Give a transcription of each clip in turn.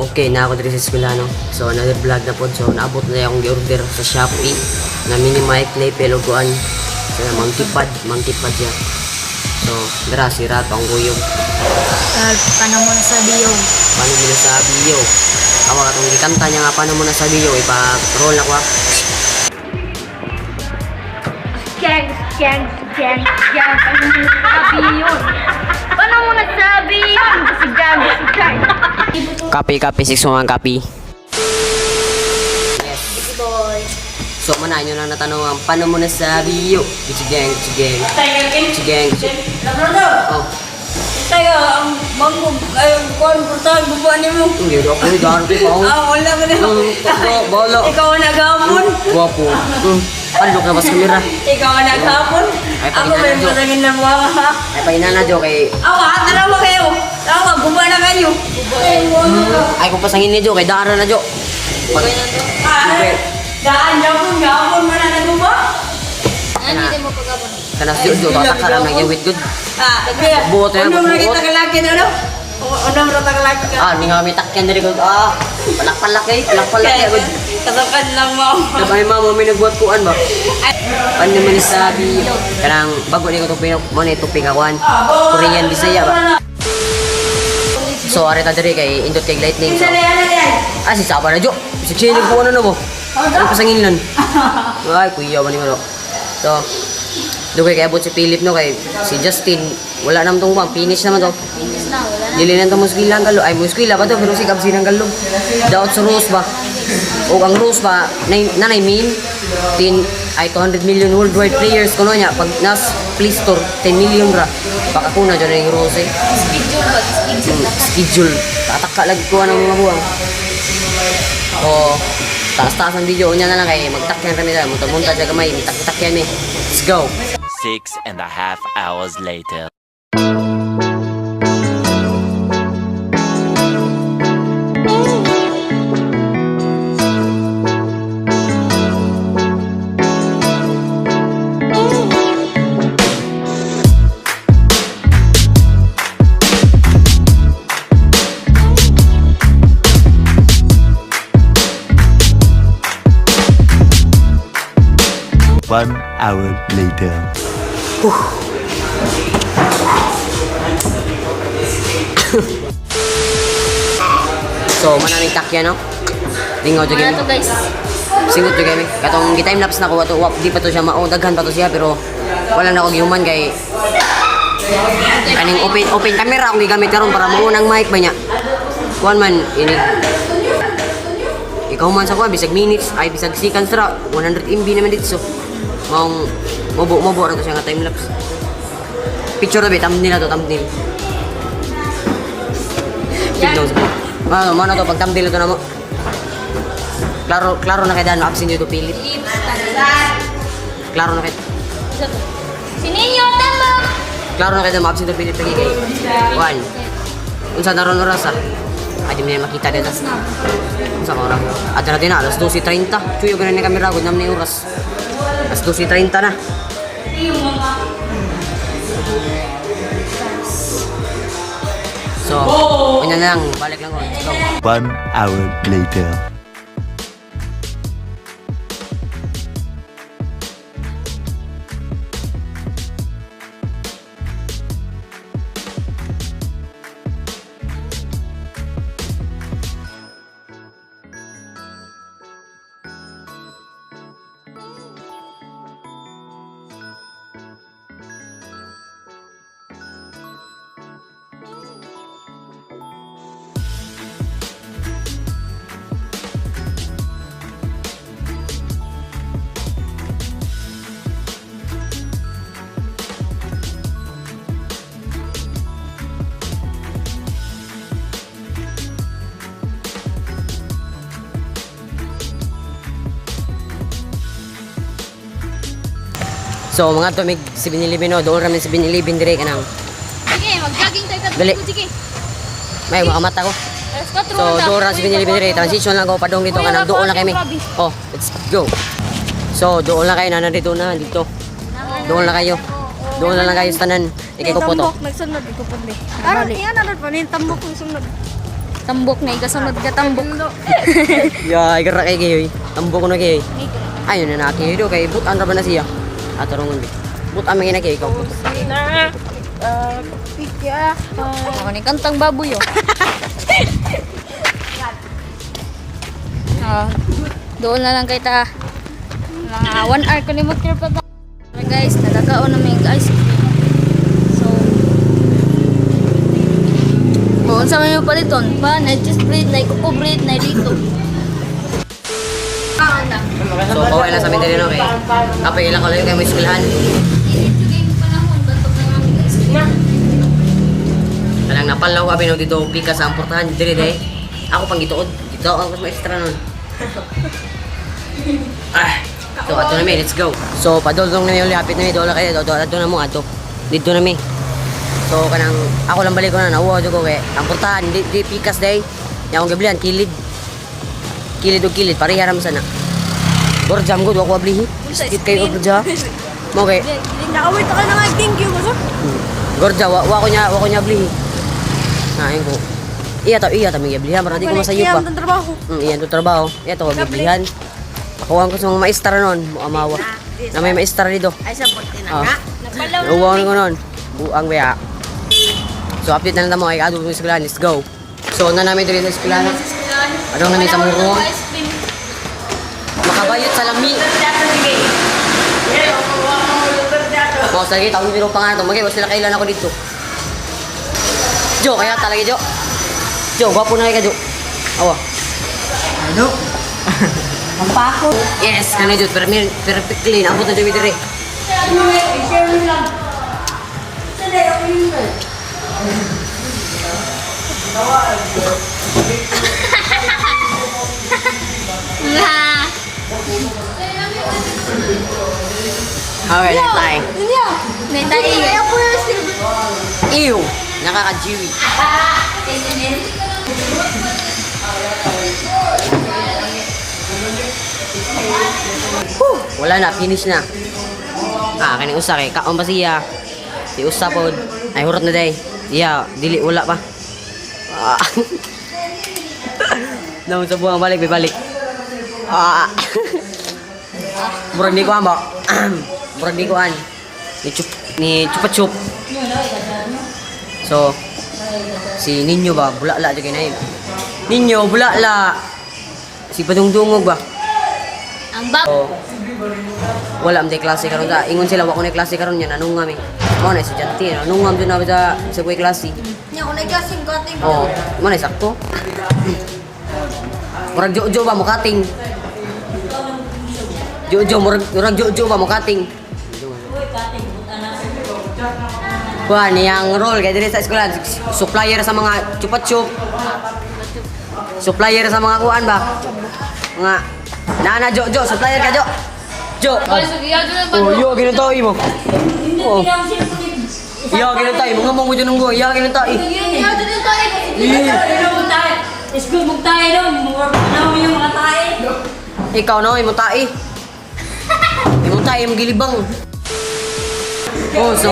Okay, na ako dito sa eskwela, no? So, another vlog na po. So, naabot na akong i-order sa Shopee na mini mic na peloguan. So, monkey pad yan. So, dara, sira to ang guyog. Paano mo na sabi yun? Paano mo na sa bio? Awa ka itong ikanta niya nga, paano mo na sa bio? Ipa-roll ako, ha? Gang. Paano mo na sabi yun? Paano mo na sabi yun? Si gang. Copy, 6 mga copy. Easy boy. So, manahin nyo lang natanong paano mo na sa bio? Gichigang. Oh. Tayo, ang mangkog, ay, kuhan po tayo, bubaan mo. Hindi, ako gano'n pa ako. Wala mo na. Bala. Ikaw ang naghamon. Guwapo. Palok na ba sa kamera? Ikaw ang naghamon. Ay, Ako may pag-inanadyo. pasangin na mga ha. Ay, painanadyo kay... Tarawa kayo. Tarawa, bubaan na kayo. Ay, kung pasangin ni Jo, kay Dara na Jo. Pag... Daan, gapon mo na naguba. Ano din mo pagkabon? Kanas Jo, tatakaram na yung with good. Kaya, Buot yan, ano mo na buot. kita kalaki na, no? Ano mo na kalaki ka? Hindi nga may takyan diri ko. Palak-palak eh. Agad. Kasakan lang mo. Sabay mama, may nagbuhat kuan ba? Paano naman sabi? Kanang bago ni ko itong mo na itong pingakuan. Korean, Bisaya ba? So, arita diri kay Indot kay Lightning. So, si Saba na Jo. Si Chilig po ano na mo. Ano pasangin lan? Ay, kuya ba ni mo. So, doon kay abot si Philip no kay si Justin wala naman tong bang finish naman to. Finish na, wala na. Dili na to muskwila ang galog. Ay muskwila pa to pero si Kabsi ng galog. Daot sa Rose ba? O ang Rose ba nanay mean 200 million worldwide players kuno nya pag nas Play Store 10 million ra. Baka kuna dyan yung Rose. Schedule ba? Schedule. Tataka lagi ko ng mga buwang. O taas-taas ang video niya na lang kay magtakyan kami na. Munta-munta siya gamay. Takyan mi. Let's go. 6.5 hours later. One hour later. So, manaming takya, no? Lingaw dyan Wala kami. to guys. Singot dyan kami. Katong time-lapse na ko, di pa to siya daghan pa to siya, pero wala na ako human kay... Kaning open camera akong gigamit karon para maunang mic ba niya. Kuan man, ini. Ikaw man sa kuha, bisag minutes, ay bisag seconds ra, 100 MB naman dito. So, maong mobo na to siya nga time-lapse. Picture na ba, thumbnail na to, thumbnail. Tignan sa Mana to pag thumbnail ito na mo. Klaro na kay Dan, absent dito pilit. Klaro na kay. Sininyo, tama! Klaro na kay Dan, absent dito pilit lagi kay. One. Unsa naron oras ah? Ay di mo na makita dito. Unsa ka oras? At na din alas 12:30. Chuyo ganun ni kamera gud nam ni oras. Alas 12:30 na. So, kanya na lang, balik lang ko. Let's go. 1 hour later. So, mga to, may 7-Eleven no. Doon ramen 7-Eleven dire ka nang. Sige, mag-jogging tayo. Dali. Sige. May makamata ko. Alas 4 So, doon ramen 7-Eleven dire. Transition lang ko padong dito ka nang. Doon lang kami. Oh, let's go. So, doon lang kayo na nandito na. Dito. Doon lang kayo. Doon lang kayo sa tanan. Ikay ko po to. Nagsunod, iko po ni. Karon, iyan na rin pa, tambok yung sunod. Tambok na igasunod ka tambok. Ya, igara kay kayo. Tambo ko na kayo. Ayun na naki do kay but andra ba na siya. Atarungon bi. But aming na kayo ikaw. Ako ni kantang baboy oh. Doon na lang kay ta. Mga 1 hour ko ni mag-care pa ta. Guys, nadakaon na may guys. So, buon sa mga paliton pa, na just breed, na ikuko breed, na dito. So, kaway lang sa amin din okay. Kapag ilang ko lang kayo may eskwelahan. Kanang napalaw kami no dito pika sa amportahan dire day. Ako pang gituod. Dito ako mas extra nun. So ato na mi, let's go. So padulong na mi uli hapit na mi dola kay dola na mo ato. Dito na mi. So kanang ako lang balik ko na nauwa ko kay amportahan di pikas day. Yang akong gablihan kilid. Kilid og kilid pareha ra sana. Bor jam ko ako ablihi. Skit kay og ja. Mo kay Nakawait ka na nga, thank you ko Gorja, wa ko nya beli. Nah, ko. Iya ta may bilihan para di ko masayop ba. trabaho. Iya to trabaho. Iya to bilihan. Ako ang gusto ng maestra noon, mo amawa. Na may maestra dito. Ay, support din Ah. nga. Napalaw Uwang ko noon. Buang baya. So update na lang mo ay ado sa eskwelahan. Let's go. So na namin dito sa eskwelahan. Adong namin sa muro. Makabayot sa lami. Mau lagi tahu biro pangalan to, magay sila kailan ako dito. Jo, kaya talaga Jo. Jo, gwapo na kay Jo. Awa. Ano? Ang pako. Yes, kana Jo, perfectly. Abot na Jo dire. Okay, next time. Ew, nakaka-jiwi. Wala na, finish na. Kaning usa kay kaon pa siya. Si usa pod. Ay hurot na day. Iya, dili wala pa. Namun sa buang balik, balik. Murag di ko an ba? Murag di ko an. Ni chupa chup. So, si Ninyo ba? Bulala dyan kayo na Ninyo, bulala. Si Padungdungog ba? Ang bag. So, wala am day klase karon da. Ingon sila wa ko na klase karon yan. Anong ngami? Mo na si Janti, no? Anong ngam dun na sa kuy klase? Nya ko nagkasing kating. Oh, mo na sakto. Murag jojo ba mo kating? Jojo murag jojo ba mo kating? Kuha niyang role kay diri sa eskwelahan, supplier sa mga chupa-chup. Supplier sa mga kuan ba? Mga nana Jojo, supplier ka Jo. Jo. Oh, yo ginutay mo. Oh. Yo ginutay mo ngomong mo dyan ngo. Yo ginutay. School mong tayo doon, yung mga tayo. Ikaw no, imo tai. Imo tai imo gilibang. Oh, so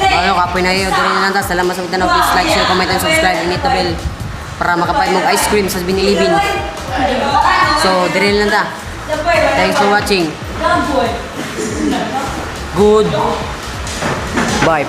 ano kapoy na yun, dito na lang ta. Salamat sa pagtanaw. Please like, share, comment, and subscribe. And hit the bell para makapay mong ice cream sa Binilibin. So, dito na lang ta. Thanks for watching. Good. Bye.